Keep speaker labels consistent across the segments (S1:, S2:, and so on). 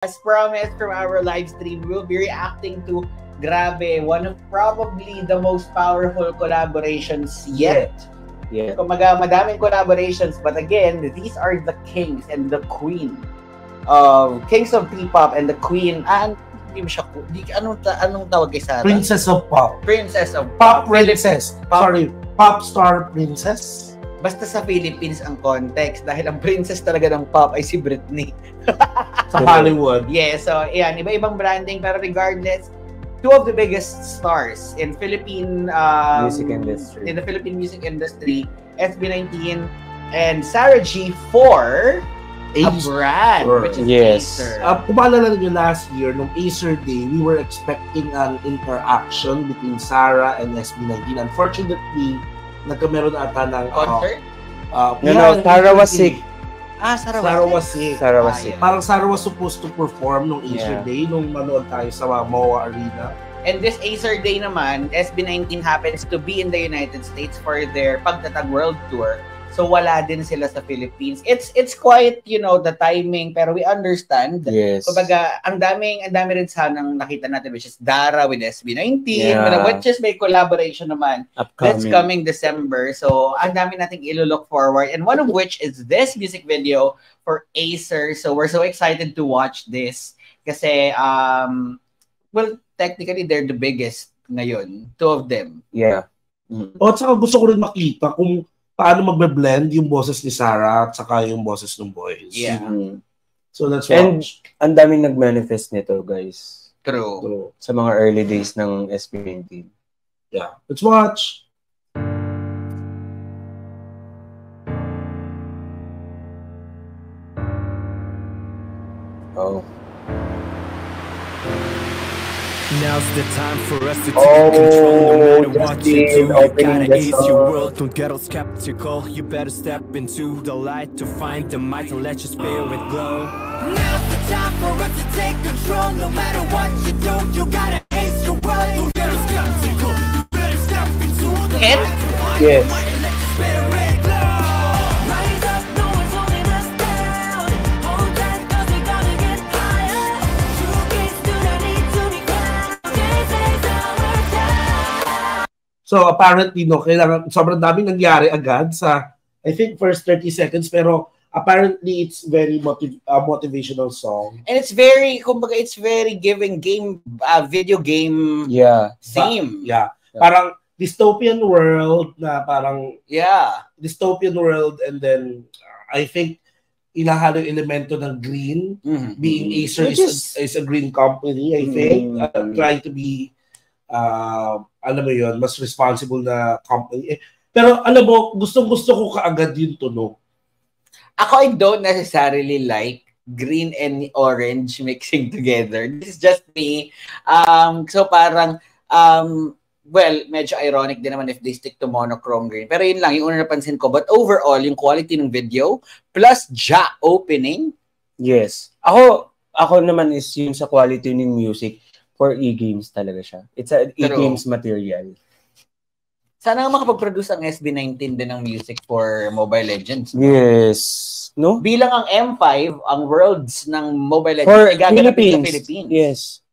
S1: As promised from our live stream, we'll be reacting to grabe, one of probably the most powerful collaborations yet.
S2: Yeah.
S1: Kumaga, madaming collaborations, but again, these are the kings and the queen of kings of P-pop and the queen and hindi mo siya anong tawag kay Sarah?
S3: Princess of Pop.
S1: Princess of
S3: Pop princess. Sorry, pop star princess.
S1: Basta sa Philippines ang context dahil ang princess talaga ng pop ay si Britney.
S3: Sa Hollywood.
S1: Yeah, so ayan, iba-ibang branding pero regardless, two of the biggest stars in Philippine
S2: music industry.
S1: In the Philippine music industry, SB19 and Sarah G for a brand, which is Acer.
S3: Kung maalala nyo last year, nung Acer Day, we were expecting an interaction between Sarah and SB19. Unfortunately, nagkameron ata ng
S1: concert?
S2: Sarah was sick.
S3: Sarah was sick. Parang Sarah was supposed to perform nung Acer Day nung manood tayo sa MOA Arena.
S1: And this Acer Day naman, SB19 happens to be in the United States for their Pagtatag World Tour. So wala din sila sa Philippines. It's quite, you know, the timing, pero we understand.
S2: Yes.
S1: Kumbaga, ang dami rin sanang nakita natin, which is Dara with SB19, which is may collaboration naman. That's coming December. So ang dami nating ilo-look forward. And one of which is this music video for Acer. So we're so excited to watch this. Kasi, well, technically, they're the biggest ngayon. Two of them.
S2: Yeah.
S3: At saka gusto ko rin makita kung paano magbe-blend yung boses ni Sarah at saka yung boses ng boys.
S1: Yeah.
S3: So let's
S2: And
S3: watch.
S2: ang daming nag-manifest nito, guys.
S1: True.
S2: Sa mga early days ng SB19.
S3: Yeah. Let's watch.
S2: Oh.
S4: Now's the time for us to take control. No matter what you do, you gotta ace your world. Don't get all skeptical. You better step into the light to find the might and let your spirit glow. Now's the time for us to take control. No matter what you do, you gotta ace your world. Don't get all skeptical. You better step into the light to find the might and let your spirit glow. Rise up, no one's holding us down. Hold that, 'cause we gotta get higher. Two gates do not need to be cloud.
S3: So apparently, no, kailangan, sobrang daming nangyari agad sa, I think, first 30 seconds, pero apparently it's very motivational song.
S1: And it's very, kumbaga, it's very giving game, video game theme.
S3: Parang dystopian world na parang, dystopian world, and then I think inahalo elemento ng green, being Acer is a green company, I think, trying to be alam mo yun, mas responsible na company. Pero alam mo, gustong-gusto ko kaagad yung tunog.
S1: Ako, I don't necessarily like green and orange mixing together. This is just me. So parang, well, medyo ironic din naman if they stick to monochrome green. Pero yun lang, yung una napansin ko. But overall, yung quality ng video, plus opening.
S2: Yes. Ako naman is yung sa quality ng music. For e-games talaga siya. It's a e-games material.
S1: Sana makapag-produce ang SB19 din ng music for Mobile Legends.
S2: Yes. No?
S1: Bilang ang M5, ang worlds ng Mobile Legends
S2: for
S1: ay gaganapin sa Philippines.
S2: Yes.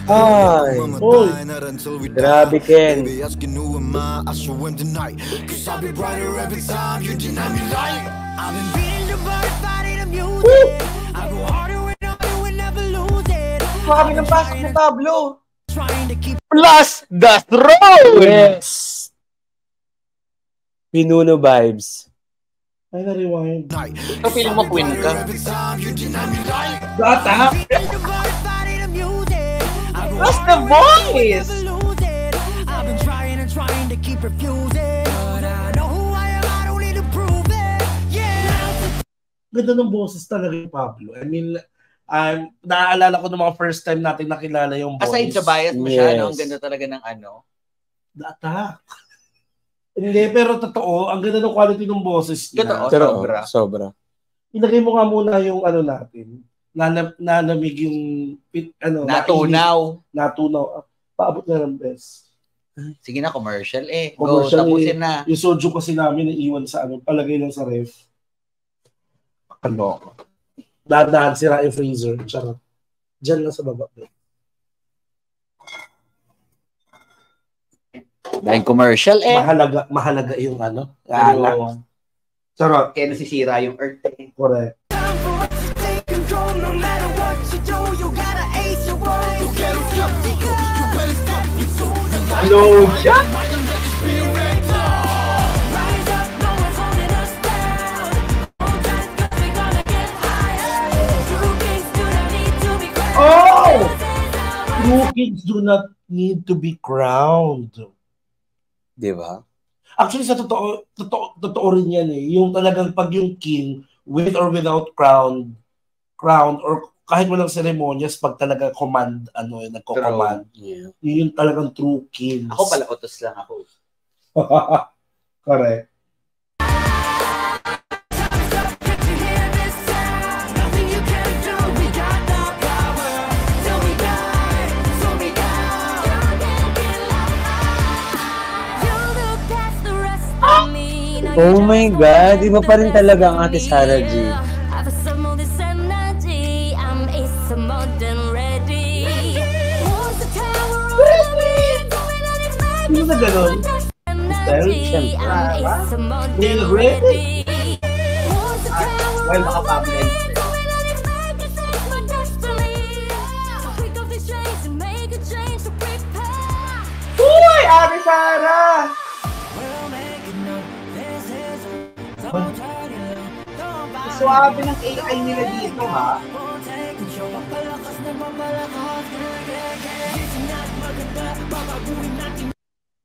S2: Ay, grabe, Ken.
S1: Grabe ng pasok ni Pablo. Plus the throw!
S2: Yes. Pinuno vibes.
S3: Ay, na-rewind.
S1: So, feeling mo queen ka?
S3: Data!
S1: What's the voice?
S4: I've been trying and trying to keep refusing, but I know who I am, I don't need to prove it. Yeah.
S3: Ganda ng boses talaga ni Pablo. I mean, naaalala ko ng mga first time natin nakilala yung voice.
S1: Aside sa bias mo siya, ang ganda talaga ng ano.
S3: Data. Hindi, pero totoo, ang ganda ng quality ng boses niya.
S1: Totoo,
S2: sobra.
S3: Ilagay mo nga muna yung ano natin, nalamig yung natunaw. Paabot na ng best.
S1: Sige na, commercial Go, tapusin na.
S3: Yung soju kasi namin naiwan sa palagay lang sa ref. Dahan-dahan sira yung freezer. Charot. Diyan lang sa baba.
S1: Dahil commercial
S3: Mahalaga yung
S1: Charot. Kaya nasisira yung earth
S3: Correct.
S1: Hello, Jack!
S3: Oh! True kings do not need to be crowned.
S2: Diba?
S3: Actually, sa totoo rin yan Yung talagang pag yung king, with or without crown, or kahit walang seremonyas, pag talaga command, nagko-command.
S2: Yeah.
S3: Yun yung talagang true king.
S1: Ako pala, utos lang ako.
S3: Correct.
S2: Oh my God, iba pa rin talaga ang Ate Sarah G.
S3: Hindi na gano'n. Hindi na great.
S1: Well, makapamilin. Uy, Ate Sarah! Suwabe ng AI nila dito, ha?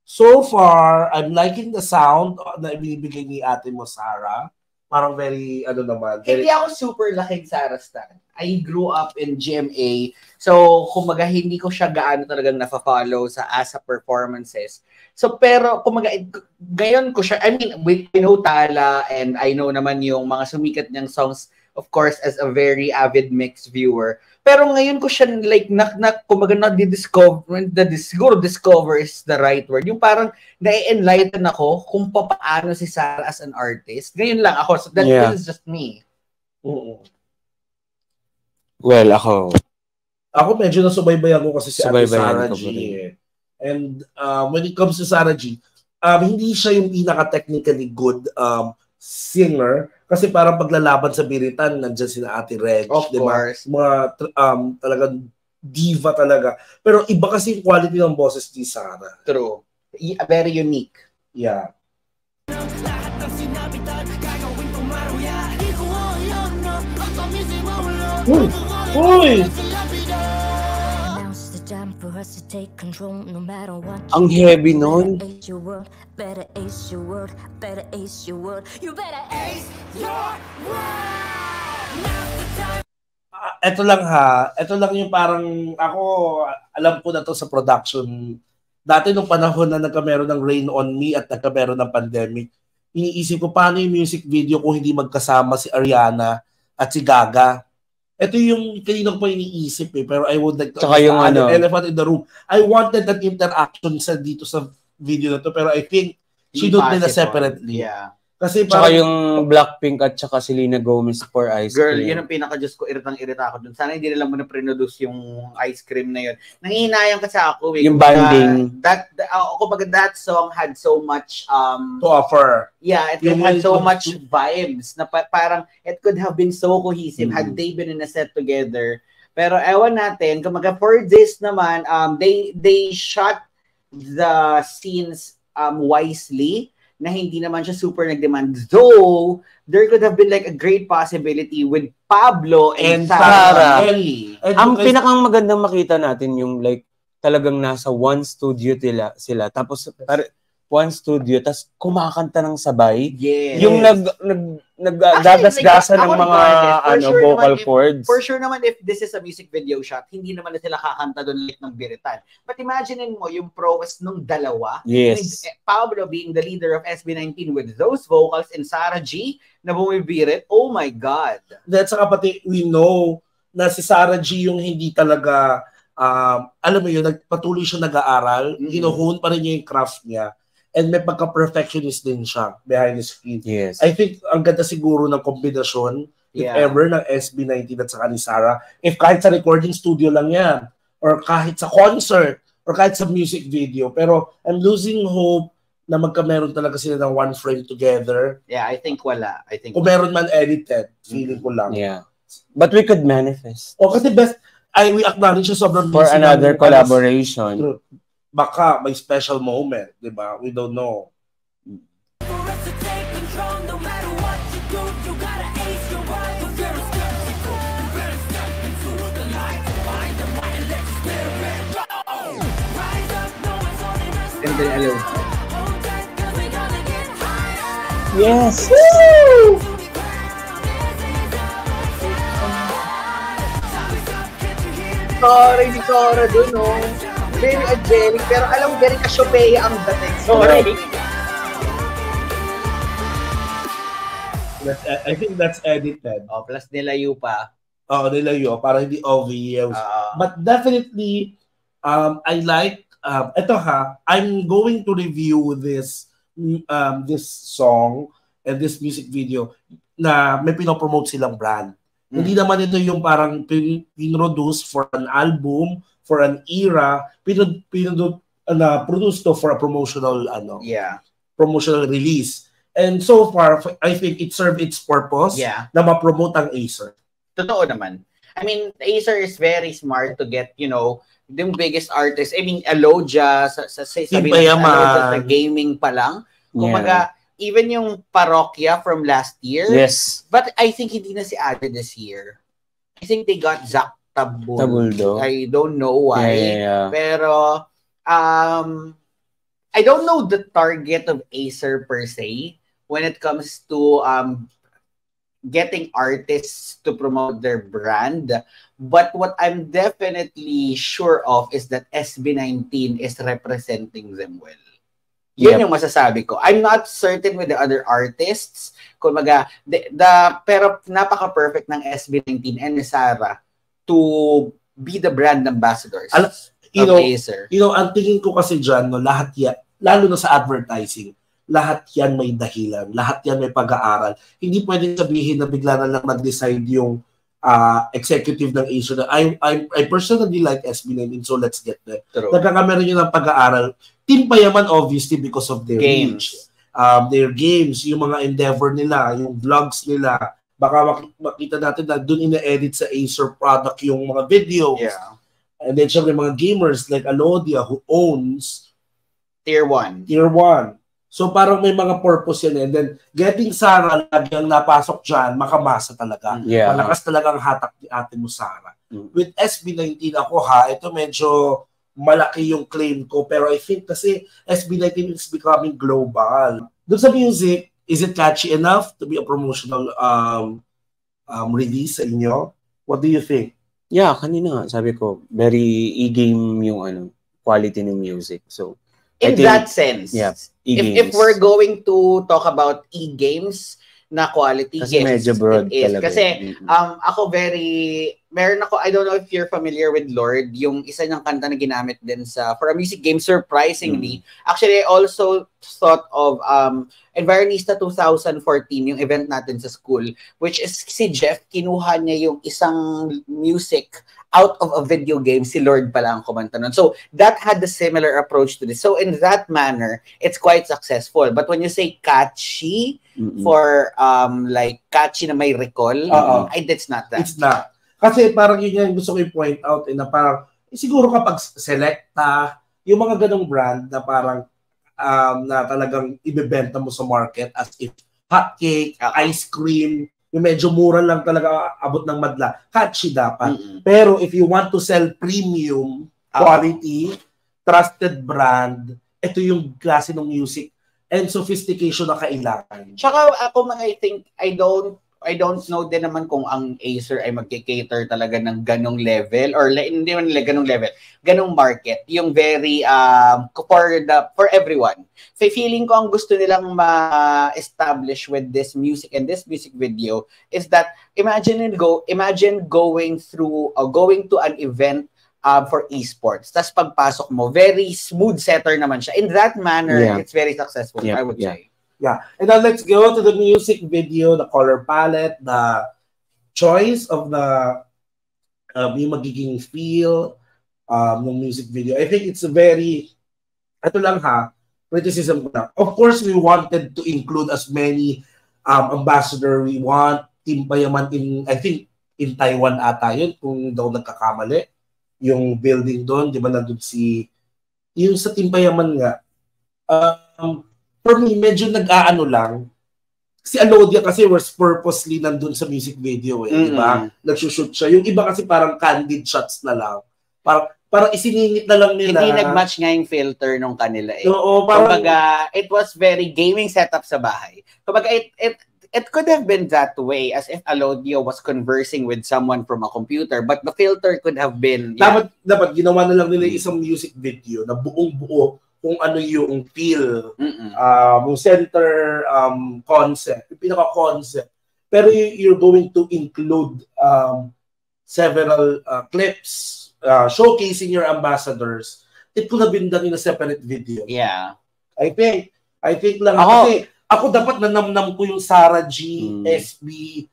S3: So far, I'm liking the sound na ibibigay ni ate mo, Sarah. Parang very,
S1: Hindi ako super laking Sarah stan. I grew up in GMA. So, kumaga, hindi ko siya gaano talagang nafa-follow sa ASA performances. So, pero, kumaga, ngayon ko siya, I know Tala and I know naman yung mga sumikat niyang songs, of course, as a very avid mix viewer. Pero ngayon ko siya, kumaga, siguro discover is the right word. Yung parang, na-enlighten ako kung paano si Sarah as an artist. Ngayon lang ako. So, this is just me.
S2: Well, ako
S3: medyo nasubaybayan ko kasi si Ate Sarah G. And when it comes to Sarah G, hindi siya yung pinaka-technically good singer kasi parang paglalaban sa biritan, nandiyan sila Ate Reg.
S1: Of course.
S3: Mga talagang diva talaga. Pero iba kasi yung quality ng boses ni Sarah.
S1: True. Very unique.
S3: Yeah. Uy!
S2: Ang heavy nun.
S3: Ito lang yung parang ako, alam ko na to sa production. Dati nung panahon na nagkameron ng Rain on Me at nagkameron ng pandemic, iniisip ko paano yung music video kung hindi magkasama si Ariana at si Gaga. Ito yung kanina ko pa iniisip pero I would like to elephant in the room. I wanted that interaction dito sa video na to pero I think she do nila separately.
S1: Yeah.
S3: Kasi
S2: tsaka yung Blackpink at tsaka Selena Gomez for Ice Cream.
S1: Girl, yun ang pinaka-Diyos ko, iritang-irita ako dun. Sana hindi nila muna produce yung ice cream na yun. Nangihinayang kasi ako.
S2: Yung banding.
S1: That song had so much
S3: to offer.
S1: Yeah, it had so much vibes na parang it could have been so cohesive had they been in a set together. Pero ewan natin, kumaga for this naman, they shot the scenes wisely na hindi naman siya super nag-demand. Though, there could have been like a great possibility with Pablo and Sarah.
S2: Ang pinakang magandang makita natin yung like talagang nasa one studio sila. Tapos one studio, tapos kumakanta ng sabay.
S1: Yes.
S2: Yung nagdagasgasan ng mga vocal cords.
S1: For sure naman, if this is a music video shot, hindi naman na sila kakanta doon like ng biritan. But imaginein mo yung prowess nung dalawa.
S2: Yes.
S1: Pablo being the leader of SB19 with those vocals and Sarah G na bumibirit. Oh my God.
S3: That's saka pati we know na si Sarah G yung hindi talaga, alam mo yun, patuloy siya nag-aaral, hone pa rin niya yung craft niya, and may pagka-perfectionist din siya behind the screen.
S2: Yes.
S3: I think ang ganda siguro ng kombinasyon, if ever, ng SB19 at saka ni Sarah, if kahit sa recording studio lang yan, or kahit sa concert, or kahit sa music video, pero I'm losing hope na magkameron talaga sila ng one frame together.
S1: Yeah, I think wala.
S3: Kung meron man edited, feeling ko lang.
S2: Yeah. But we could manifest.
S3: O kasi we acknowledge siya sobrang
S2: for another collaboration.
S3: Baka may special moment, di ba? We don't know.
S1: And then hello.
S2: Yes!
S1: Woo! Sorry, si Sora dun, no? Very angelic, pero alam mo, very Cassiopeia ang dating. Sorry.
S3: I think that's edited.
S1: Oh, plus nilayo pa.
S3: Oo, nilayo, para hindi obvious. But definitely, I like, eto I'm going to review this song and this music video na may pinopromote silang brand. Hindi naman ito yung parang pinroduce for an album, for an era, produce to for a promotional promotional release. And so far, I think it served its purpose na ma-promote ang Acer.
S1: Totoo naman. I mean, Acer is very smart to get, the biggest artists. I mean, Alodia, sabi na sa gaming pa lang. Kumaga, even yung Parokya from last year.
S2: Yes.
S1: But I think hindi na si Ate this year. I think they got Zach Tabuldo. I don't know why.
S2: Yeah.
S1: Pero, I don't know the target of Acer per se when it comes to getting artists to promote their brand. But what I'm definitely sure of is that SB19 is representing them well. Yun yung masasabi ko. I'm not certain with the other artists. Kumaga, pero napaka-perfect ng SB19 and Sarah to be the brand ambassadors of Acer.
S3: Ang tingin ko kasi dyan, lahat yan, lalo na sa advertising, lahat yan may dahilan. Lahat yan may pag-aaral. Hindi pwedeng sabihin na bigla na lang mag-decide yung executive ng Acer. I personally like SB19, so let's get there. Nagkakameron yun ng pag-aaral. Team Payaman, obviously, because of their
S1: games.
S3: Their games, yung mga endeavor nila, yung vlogs nila. Baka makita natin na dun ina-edit sa Acer product yung mga videos.
S1: Yeah.
S3: And then syempre mga gamers like Alodia who owns
S1: Tier 1.
S3: So parang may mga purpose yan. And then getting Sarah lagi ang napasok dyan, makamasa talaga.
S2: Yeah.
S3: Malakas talaga ang hatak ni ate mo, Sarah. With SB19 ako ito medyo malaki yung claim ko. Pero I think kasi SB19 is becoming global. Doon sa music, is it catchy enough to be a promotional release sa inyo? What do you think?
S2: Yeah, kanina nga, sabi ko, very e-game yung quality ng music. So,
S1: in that sense,
S2: if
S1: we're going to talk about e-games na quality
S2: kasi
S1: games,
S2: medyo broad
S1: it is.
S2: Talaga.
S1: Kasi ako meron ako, I don't know if you're familiar with Lord, yung isa niyang kanta na ginamit din for a music game, surprisingly. Actually, I also thought of Environista 2014, yung event natin sa school, which is si Jeff, kinuha niya yung isang music out of a video game, si Lord pala ang kumanta nun. So, that had a similar approach to this. So, in that manner, it's quite successful. But when you say catchy, for like catchy na may recall, it's not that.
S3: It's not. Kasi parang yun yung gusto ko i-point out na parang, siguro kapag selecta, yung mga ganong brand na parang na talagang ibebenta mo sa market as if hotcake, ice cream, yung medyo mura lang talaga abot ng madla, catchy dapat. Pero if you want to sell premium, quality, trusted brand, ito yung klase ng music and sophistication na kailangan.
S1: Tsaka ako I think, I don't know din naman kung ang Acer ay magki-cater talaga ng ganong level or hindi man nila ganong level, ganong market, yung very for everyone. So feeling ko ang gusto nilang ma-establish with this music and this music video is that imagine going to an event for esports. Tas pagpasok mo, very smooth setter naman siya. In that manner, it's very successful, I would say.
S3: Yeah. And now let's go to the music video, the color palette, the choice of the yung magiging feel ng music video. I think it's a very, criticism ko na. Of course, we wanted to include as many ambassador we want. Team Payaman I think, in Taiwan ata yun, kung daw nagkakamali. Yung building doon, di ba nandun yung sa Team Payaman nga, for me, medyo nag-aano lang. Si Alodia kasi was purposely nandun sa music video di ba? Nagsushoot siya. Yung iba kasi parang candid shots na lang. Parang isiningit na lang nila.
S1: Hindi nag-match nga yung filter nung kanila
S3: Oo, parang...
S1: Kumbaga, it was very gaming setup sa bahay. Kumbaga, it could have been that way as if Alodia was conversing with someone from a computer, but the filter could have been...
S3: Dapat ginawa na lang nila isang music video na buong-buo kung ano yung feel, yung center concept, yung pinaka-concept. Pero you're going to include several clips showcasing your ambassadors. It could have been done in a separate video.
S1: Yeah.
S3: I think lang kasi ako dapat nanamnam ko yung Sarah G, SB,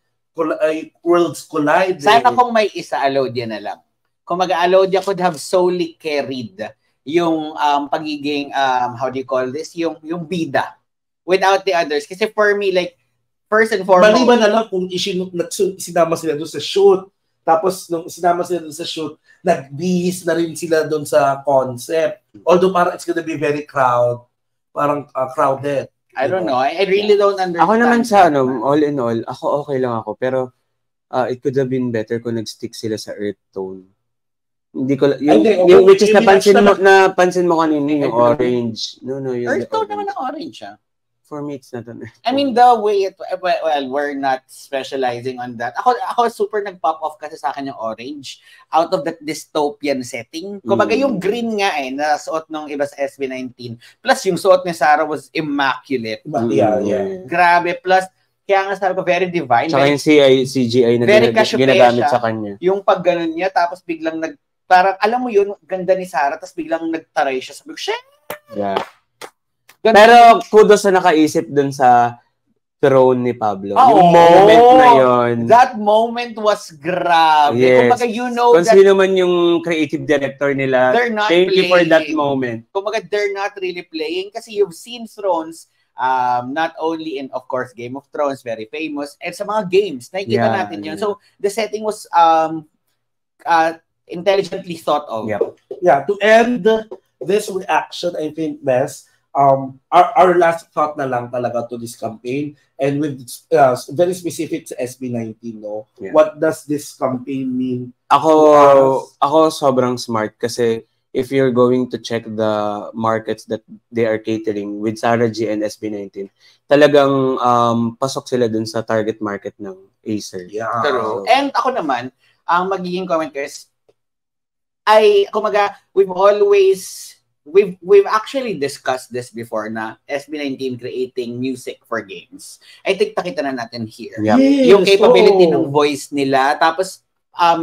S3: Worlds Collide.
S1: Sana kung may isa Alodia na lang. Kung mag-Alodia could have solely carried yung pagiging how do you call this, yung bida without the others, kasi for me, like, first and foremost,
S3: maliban na lang kung sinama sila doon sa shoot, tapos nung sinama sila doon sa shoot, nagbihis na rin sila doon sa concept, although parang it's gonna be very crowded.
S1: I don't know, I really don't understand.
S2: Ako naman sa all in all, ako okay lang ako, pero it could have been better kung nag-stick sila sa earth tone. Hindi ko yung which is napansin mo kanina yung orange. No, yung
S1: earth tone naman ang orange
S2: For me, it's not an earth tone.
S1: I mean, the way we're not specializing on that. Ako super nag-pop off kasi sa akin yung orange out of that dystopian setting. Kumbaga yung green nga na suot ng iba sa SB19. Plus yung suot ni Sarah was immaculate.
S3: Yeah.
S1: Grabe. Plus kaya nga sabi ko, very divine.
S2: Tsaka yung CGI na ginagamit sa kanya.
S1: Yung pag ganun niya, tapos biglang parang, alam mo yun, ganda ni Sarah, tapos biglang nagtaray siya. Sabi ko, shit!
S2: Yeah. Pero kudos na nakaisip dun sa throne ni Pablo. Yung moment na yun.
S1: That moment was grabe.
S2: Yes.
S1: Kumbaga,
S2: kung sino man yung creative director nila, thank you for that moment.
S1: Kumbaga, they're not really playing kasi you've seen Thrones, not only in, of course, Game of Thrones, very famous, and sa mga games, nakikita natin yun. So, the setting was intelligently thought of.
S3: Yeah, to end this reaction, I think best, our last thought na lang talaga to this campaign, and with very specific to SB19, no? Yeah. What does this campaign mean?
S2: Ako sobrang smart kasi if you're going to check the markets that they are catering with Sarah G and SB19, talagang pasok sila dun sa target market ng Acer.
S3: Yeah.
S1: So, and ako naman, ang magiging comment ko is, kumaga, we've actually discussed this before na SB19 creating music for games. I think nakita na natin here.
S2: Yeah.
S3: Yes,
S1: yung capability ng voice nila, tapos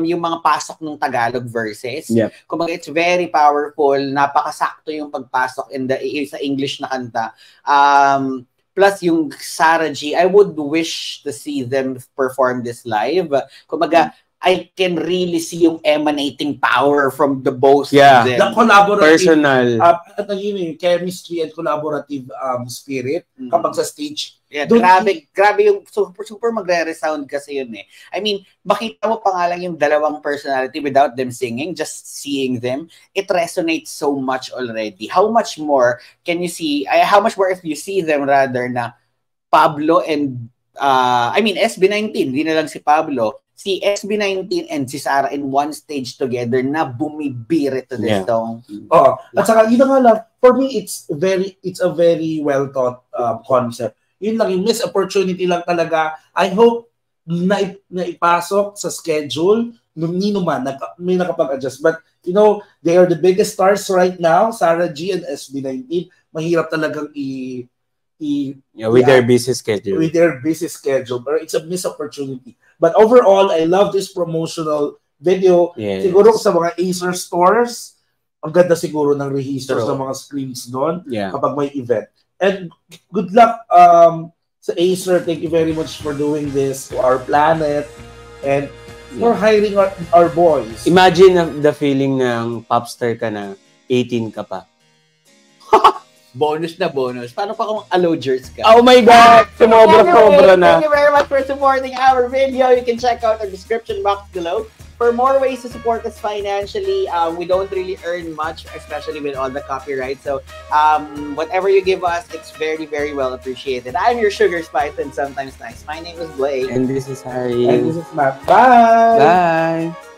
S1: yung mga pasok ng Tagalog verses. Kumaga, it's very powerful, napakasakto yung pagpasok sa English na kanta. Plus yung Sarah G, I would wish to see them perform this live. Kumaga, I can really see yung emanating power from the both of them.
S3: The collaborative,
S2: personal,
S3: chemistry and collaborative spirit kapag sa stage.
S1: Yeah, grabe yung super magre-resound kasi yun I mean, makita mo pa nga lang yung dalawang personality without them singing, just seeing them, it resonates so much already. How much more can you see, how much more if you see them rather na Pablo and, SB19, hindi na lang si Pablo, si SB19 and si Sarah in one stage together na bumibiri to this song.
S3: At saka yun nga lang, for me it's a very well thought concept. Yun lang, yung missed opportunity lang talaga. I hope naipasok sa schedule, nino man, may nakapag-adjust. But, you know, they are the biggest stars right now, Sarah G and SB19. Mahirap talagang
S2: with their busy schedule.
S3: With their busy schedule. But it's a missed opportunity. But overall, I love this promotional video. Yes. Siguro sa mga Acer stores, ang ganda siguro ng rehisto sa mga screens doon kapag may event. And good luck sa Acer. Thank you very much for doing this to our planet and for hiring our boys.
S2: Imagine the feeling ng popstar ka na 18 ka pa.
S1: Bonus na bonus. Paano pa kung allogers ka?
S2: Oh my God! Sumobra-sobra na.
S1: Thank you very much for supporting our video. You can check out our description box below. For more ways to support us financially, we don't really earn much, especially with all the copyright. So, whatever you give us, it's very, very well appreciated. I'm your Sugar Spice and sometimes nice. My name is Blake.
S2: And this is Harry.
S3: And this is Matt. Bye!
S2: Bye!